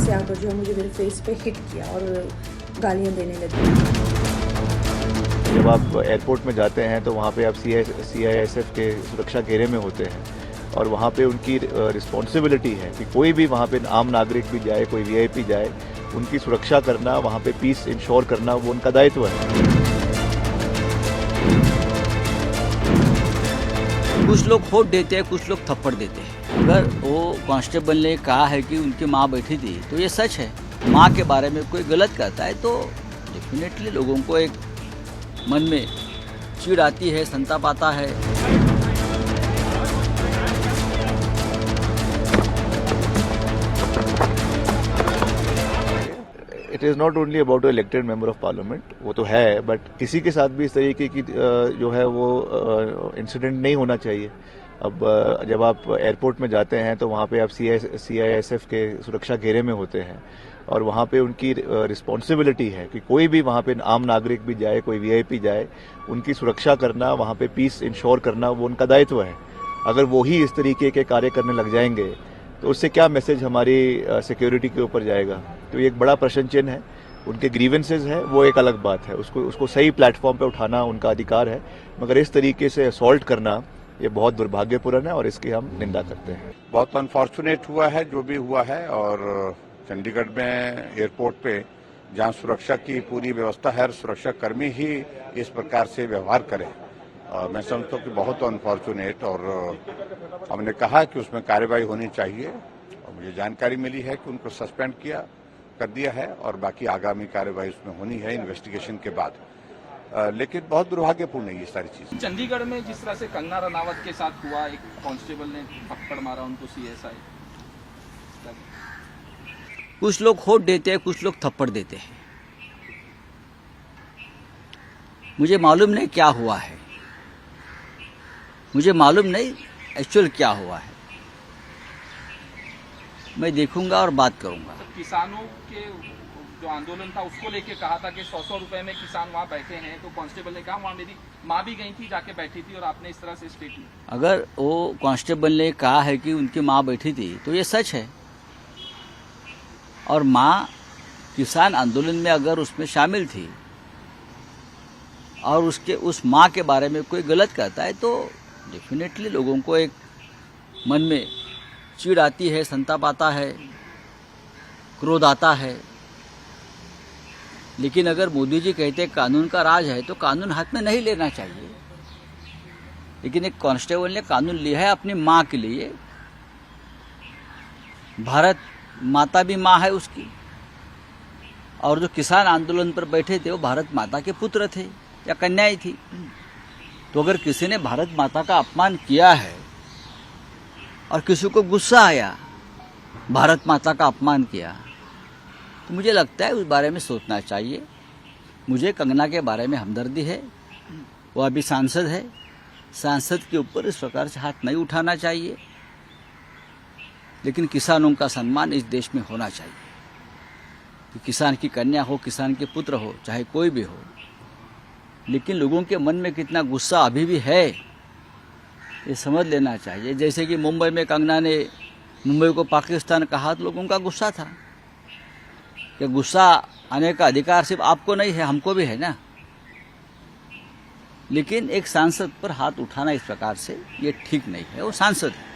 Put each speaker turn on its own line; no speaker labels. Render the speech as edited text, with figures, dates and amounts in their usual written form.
से आकर जो है मुझे मेरे फेस पे हिट किया और गालियाँ देने लगी।
जब आप एयरपोर्ट में जाते हैं तो वहाँ पे आप CISF के सुरक्षा घेरे में होते हैं और वहाँ पे उनकी रिस्पॉन्सिबिलिटी है कि कोई भी वहाँ पे आम नागरिक भी जाए, कोई VIP जाए, उनकी सुरक्षा करना, वहाँ पे पीस इंश्योर करना वो उनका दायित्व है।
कुछ लोग होट देते हैं, कुछ लोग थप्पड़ देते हैं। अगर वो कांस्टेबल ने कहा है कि उनकी माँ बैठी थी तो ये सच है। माँ के बारे में कोई गलत करता है तो डेफिनेटली लोगों को एक मन में चिढ़ आती है, संताप आता है।
It is not only about elected member of parliament, वो तो है, बट किसी के साथ भी इस तरीके की जो है वो इंसिडेंट नहीं होना चाहिए। अब जब आप एयरपोर्ट में जाते हैं तो वहाँ पे आप CISF के सुरक्षा घेरे में होते हैं और वहाँ पे उनकी रिस्पॉन्सिबिलिटी है कि कोई भी वहाँ पे आम नागरिक भी जाए, कोई VIP जाए, उनकी सुरक्षा करना, वहाँ पे पीस इंश्योर करना वो उनका दायित्व है। अगर वो ही इस तरीके के कार्य करने लग जाएंगे तो उससे क्या मैसेज हमारी सिक्योरिटी के ऊपर जाएगा? तो ये एक बड़ा प्रश्न चिन्ह है। उनके ग्रीवेंसेस है वो एक अलग बात है, उसको सही प्लेटफॉर्म पे उठाना उनका अधिकार है, मगर इस तरीके से असॉल्ट करना ये बहुत दुर्भाग्यपूर्ण है और इसकी हम निंदा करते हैं।
बहुत अनफॉर्चुनेट हुआ है जो भी हुआ है, और चंडीगढ़ में एयरपोर्ट पे जहां सुरक्षा की पूरी व्यवस्था है, सुरक्षा कर्मी ही इस प्रकार से व्यवहार करें, मैं समझता हूँ कि बहुत अनफॉर्चुनेट, और हमने कहा कि उसमें कार्रवाई होनी चाहिए और मुझे जानकारी मिली है कि उनको सस्पेंड कर दिया है और बाकी आगामी कार्रवाई उसमें होनी है इन्वेस्टिगेशन के बाद। लेकिन बहुत दुर्भाग्यपूर्ण है ये सारी चीज।
चंडीगढ़ में जिस तरह से कंगना रनावत के साथ हुआ, एक कांस्टेबल ने थप्पड़ मारा उनको, CSI।
कुछ लोग होट देते हैं, कुछ लोग थप्पड़ देते हैं। मुझे मालूम नहीं क्या हुआ है, मुझे मालूम नहीं एक्चुअल क्या हुआ है। मैं देखूंगा और बात करूंगा।
तो किसानों के जो आंदोलन था उसको लेके कहा था कि 100 रुपए में किसान वहाँ बैठे हैं, तो कांस्टेबल ने कहा वहाँ मेरी माँ भी गई थी, जाके बैठी थी, और आपने इस तरह से स्टेटमेंट।
अगर वो कांस्टेबल ने कहा है कि उनकी माँ बैठी थी तो ये सच है, और माँ किसान आंदोलन में अगर उसमें शामिल थी और उस माँ के बारे में कोई गलत कहता है तो डेफिनेटली लोगों को एक मन में चिढ़ आती है, संताप आता है, क्रोध आता है। लेकिन अगर मोदी जी कहते कानून का राज है तो कानून हाथ में नहीं लेना चाहिए। लेकिन एक कांस्टेबल ने कानून लिया है अपनी माँ के लिए। भारत माता भी माँ है उसकी, और जो किसान आंदोलन पर बैठे थे वो भारत माता के पुत्र थे या कन्याएं थी। तो अगर किसी ने भारत माता का अपमान किया है और किसी को गुस्सा आया, भारत माता का अपमान किया, तो मुझे लगता है उस बारे में सोचना चाहिए। मुझे कंगना के बारे में हमदर्दी है, वो अभी सांसद है, सांसद के ऊपर इस प्रकार से हाथ नहीं उठाना चाहिए। लेकिन किसानों का सम्मान इस देश में होना चाहिए कि किसान की कन्या हो, किसान के पुत्र हो, चाहे कोई भी हो। लेकिन लोगों के मन में कितना गुस्सा अभी भी है ये समझ लेना चाहिए। जैसे कि मुंबई में कंगना ने मुंबई को पाकिस्तान कहा तो लोगों का गुस्सा था कि गुस्सा आने का अधिकार सिर्फ आपको नहीं है, हमको भी है ना। लेकिन एक सांसद पर हाथ उठाना इस प्रकार से ये ठीक नहीं है, वो सांसद है।